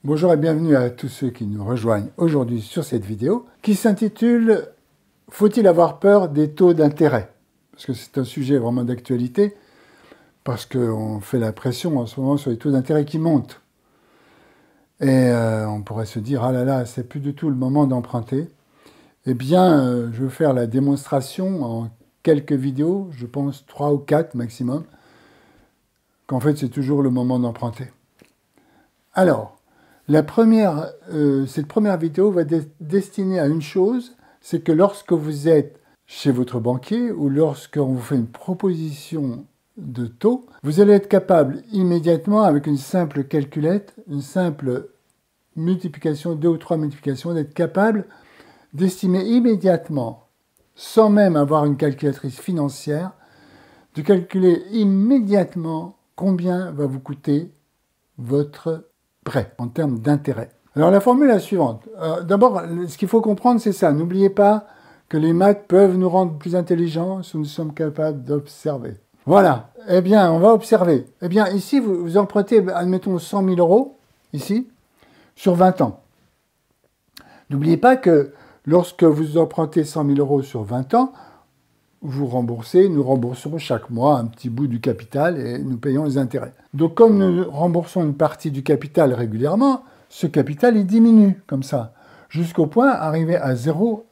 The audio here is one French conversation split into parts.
Bonjour et bienvenue à tous ceux qui nous rejoignent aujourd'hui sur cette vidéo qui s'intitule « Faut-il avoir peur des taux d'intérêt ?» Parce que c'est un sujet vraiment d'actualité, parce qu'on fait la pression en ce moment sur les taux d'intérêt qui montent. Et on pourrait se dire « Ah là là, c'est plus du tout le moment d'emprunter ». Eh bien, je vais faire la démonstration en quelques vidéos, je pense 3 ou 4 maximum, qu'en fait c'est toujours le moment d'emprunter. Alors, cette première vidéo va être destinée à une chose, c'est que lorsque vous êtes chez votre banquier ou lorsqu'on vous fait une proposition de taux, vous allez être capable immédiatement, avec une simple calculette, une simple multiplication, 2 ou 3 multiplications, d'être capable d'estimer immédiatement, sans même avoir une calculatrice financière, de calculer immédiatement combien va vous coûter votre prêt en termes d'intérêt. Alors la formule est la suivante. D'abord, ce qu'il faut comprendre, c'est ça. N'oubliez pas que les maths peuvent nous rendre plus intelligents si nous sommes capables d'observer. Voilà. Eh bien, on va observer. Eh bien, ici, vous empruntez, admettons, 100 000 euros, ici, sur 20 ans. N'oubliez pas que lorsque vous empruntez 100 000 euros sur 20 ans, nous remboursons chaque mois un petit bout du capital et nous payons les intérêts. Donc comme nous remboursons une partie du capital régulièrement, ce capital il diminue comme ça, jusqu'au point arrivé à zéro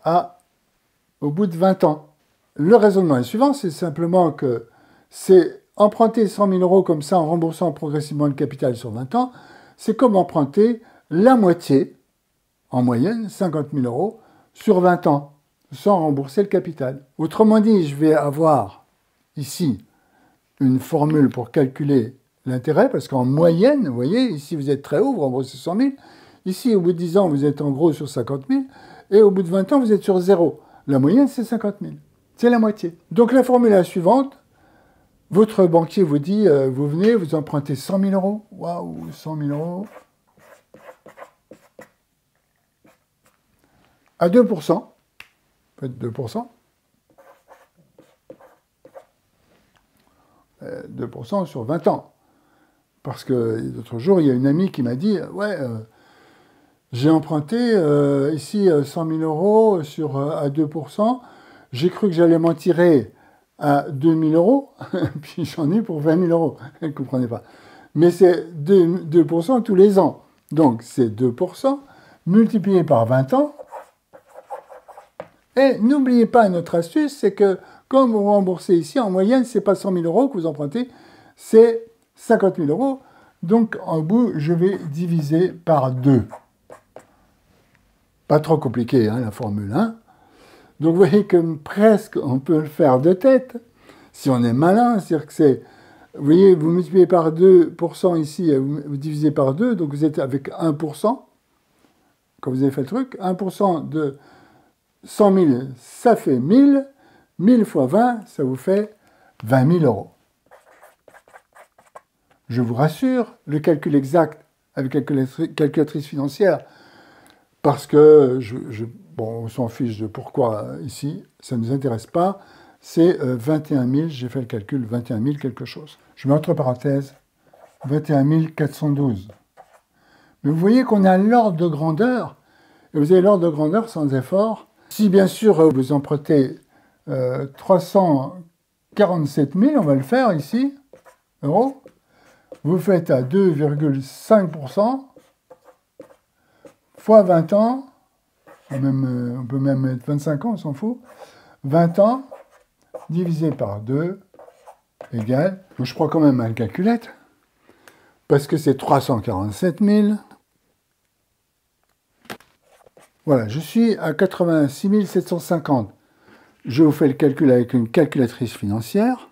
au bout de 20 ans. Le raisonnement est suivant, c'est simplement que c'est emprunter 100 000 euros comme ça en remboursant progressivement le capital sur 20 ans, c'est comme emprunter la moitié, en moyenne 50 000 euros, sur 20 ans. Sans rembourser le capital. Autrement dit, je vais avoir ici une formule pour calculer l'intérêt, parce qu'en moyenne, vous voyez, ici vous êtes très haut, vous remboursez 100 000, ici au bout de 10 ans, vous êtes en gros sur 50 000, et au bout de 20 ans, vous êtes sur 0. La moyenne, c'est 50 000. C'est la moitié. Donc la formule est la suivante. Votre banquier vous dit, vous venez, vous empruntez 100 000 euros. Waouh, 100 000 euros. À 2%. Faites 2%. 2% sur 20 ans. Parce que l'autre jour, il y a une amie qui m'a dit « Ouais, j'ai emprunté ici 100 000 euros à 2%. J'ai cru que j'allais m'en tirer à 2 000 euros, puis j'en ai pour 20 000 euros. » Elle ne comprenait pas. Mais c'est 2% tous les ans. Donc, c'est 2% multiplié par 20 ans. Et n'oubliez pas notre astuce, c'est que comme vous remboursez ici, en moyenne, ce n'est pas 100 000 euros que vous empruntez, c'est 50 000 euros. Donc, en bout, je vais diviser par 2. Pas trop compliqué, hein, la formule 1. Donc, vous voyez que presque, on peut le faire de tête, si on est malin. C'est-à-dire que c'est, vous voyez, vous multipliez par 2% ici, vous divisez par 2, donc vous êtes avec 1%, quand vous avez fait le truc. 1% de 100 000, ça fait 1000. 1000 fois 20, ça vous fait 20 000 euros. Je vous rassure, le calcul exact avec calculatrice financière, parce que, bon, on s'en fiche de pourquoi ici, ça ne nous intéresse pas, c'est 21 000, j'ai fait le calcul, 21 000 quelque chose. Je mets entre parenthèses 21 412. Mais vous voyez qu'on a l'ordre de grandeur, et vous avez l'ordre de grandeur sans effort. Si bien sûr vous empruntez 347 000, on va le faire ici, euros, vous faites à 2,5% fois 20 ans, on peut même mettre 25 ans, on s'en fout, 20 ans divisé par 2 égale, je prends quand même ma calculette, parce que c'est 347 000. Voilà, je suis à 86 750. Je vous fais le calcul avec une calculatrice financière.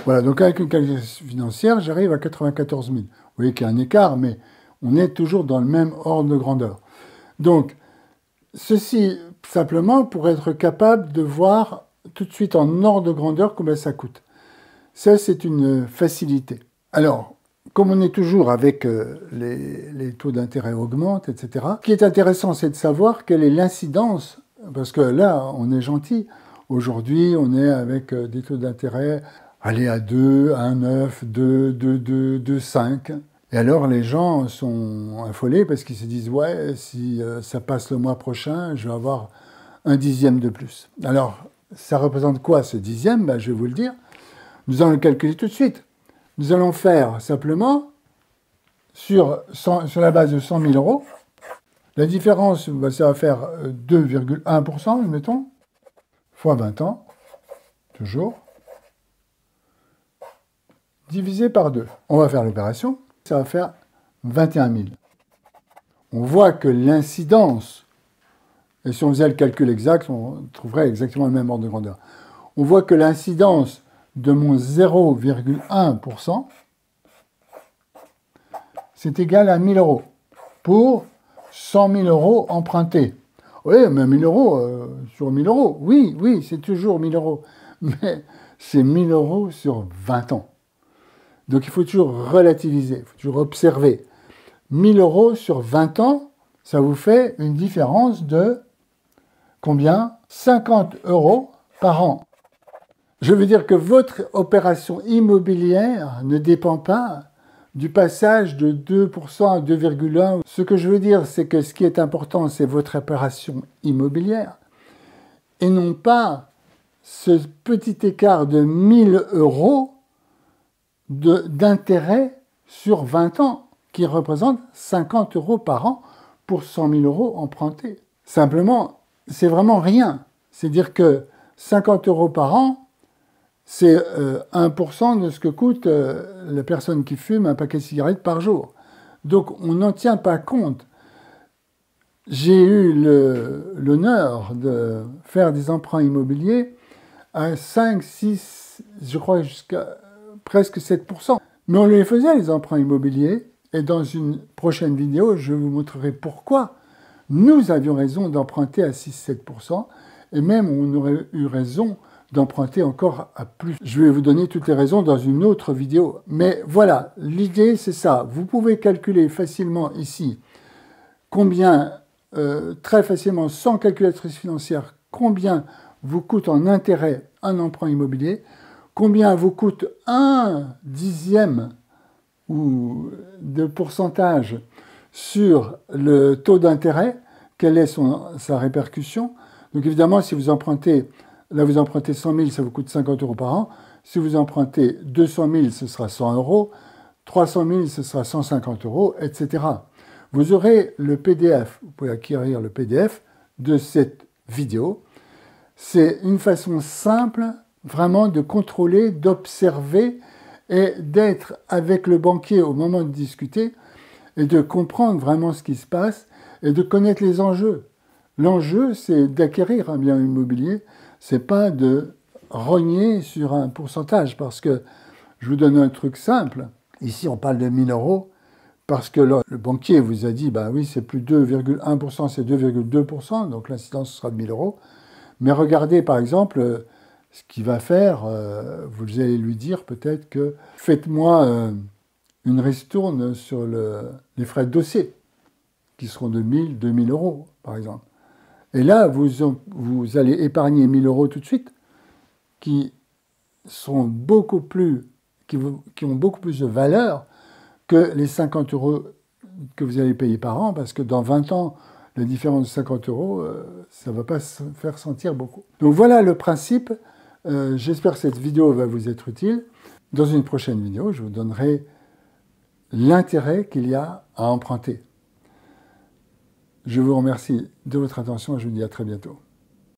Voilà, donc avec une calculatrice financière, j'arrive à 94 000. Vous voyez qu'il y a un écart, mais on est toujours dans le même ordre de grandeur. Donc, ceci, simplement, pour être capable de voir tout de suite en ordre de grandeur combien ça coûte. Ça, c'est une facilité. Alors, comme on est toujours avec les taux d'intérêt augmentent, etc., ce qui est intéressant, c'est de savoir quelle est l'incidence. Parce que là, on est gentil. Aujourd'hui, on est avec des taux d'intérêt, allez, à 2, 1,9, 2, 2, 2, 2, 5. Et alors les gens sont affolés parce qu'ils se disent « Ouais, si ça passe le mois prochain, je vais avoir un dixième de plus. » Alors, ça représente quoi ce dixième? Ben, je vais vous le dire. Nous allons le calculer tout de suite. Nous allons faire simplement sur la base de 100 000 euros. La différence, ben, ça va faire 2,1%, mettons, fois 20 ans, toujours, divisé par 2. On va faire l'opération. Ça va faire 21 000. On voit que l'incidence, et si on faisait le calcul exact, on trouverait exactement le même ordre de grandeur. On voit que l'incidence de mon 0,1%, c'est égal à 1 000 euros pour 100 000 euros empruntés. Oui, mais 1 000 euros sur 1 000 euros. Oui, c'est toujours 1 000 euros. Mais c'est 1 000 euros sur 20 ans. Donc il faut toujours relativiser, il faut toujours observer. 1 000 euros sur 20 ans, ça vous fait une différence de combien? 50 euros par an. Je veux dire que votre opération immobilière ne dépend pas du passage de 2% à 2,1%. Ce que je veux dire, c'est que ce qui est important, c'est votre opération immobilière et non pas ce petit écart de 1 000 euros d'intérêt sur 20 ans, qui représente 50 euros par an pour 100 000 euros empruntés. Simplement, c'est vraiment rien. C'est-à-dire que 50 euros par an, c'est 1% de ce que coûte la personne qui fume un paquet de cigarettes par jour. Donc, on n'en tient pas compte. J'ai eu l'honneur de faire des emprunts immobiliers à 5, 6, je crois jusqu'à presque 7%. Mais on les faisait, les emprunts immobiliers, et dans une prochaine vidéo, je vous montrerai pourquoi nous avions raison d'emprunter à 6-7%, et même on aurait eu raison d'emprunter encore à plus. Je vais vous donner toutes les raisons dans une autre vidéo. Mais voilà, l'idée c'est ça. Vous pouvez calculer facilement ici combien, très facilement, sans calculatrice financière, combien vous coûte en intérêt un emprunt immobilier, combien vous coûte un dixième ou de pourcentage sur le taux d'intérêt, quelle est sa répercussion. Donc évidemment, si vous empruntez, là vous empruntez 100 000, ça vous coûte 50 euros par an. Si vous empruntez 200 000, ce sera 100 euros. 300 000, ce sera 150 euros, etc. Vous aurez le PDF, vous pouvez acquérir le PDF de cette vidéo. C'est une façon simple, vraiment, de contrôler, d'observer et d'être avec le banquier au moment de discuter et de comprendre vraiment ce qui se passe et de connaître les enjeux. L'enjeu, c'est d'acquérir un bien immobilier, c'est pas de rogner sur un pourcentage, parce que je vous donne un truc simple. Ici, on parle de 1 000 euros, parce que le banquier vous a dit, bah oui, c'est plus 2,1%, c'est 2,2%, donc l'incidence sera de 1 000 euros. Mais regardez, par exemple, ce qu'il va faire, vous allez lui dire peut-être que faites-moi une ristourne sur les frais de dossier, qui seront de 1 000, 2 000 euros, par exemple. Et là, vous allez épargner 1 000 euros tout de suite, qui ont beaucoup plus de valeur que les 50 euros que vous allez payer par an, parce que dans 20 ans, la différence de 50 euros, ça ne va pas se faire sentir beaucoup. Donc voilà le principe. J'espère que cette vidéo va vous être utile. Dans une prochaine vidéo, je vous donnerai l'intérêt qu'il y a à emprunter. Je vous remercie de votre attention et je vous dis à très bientôt.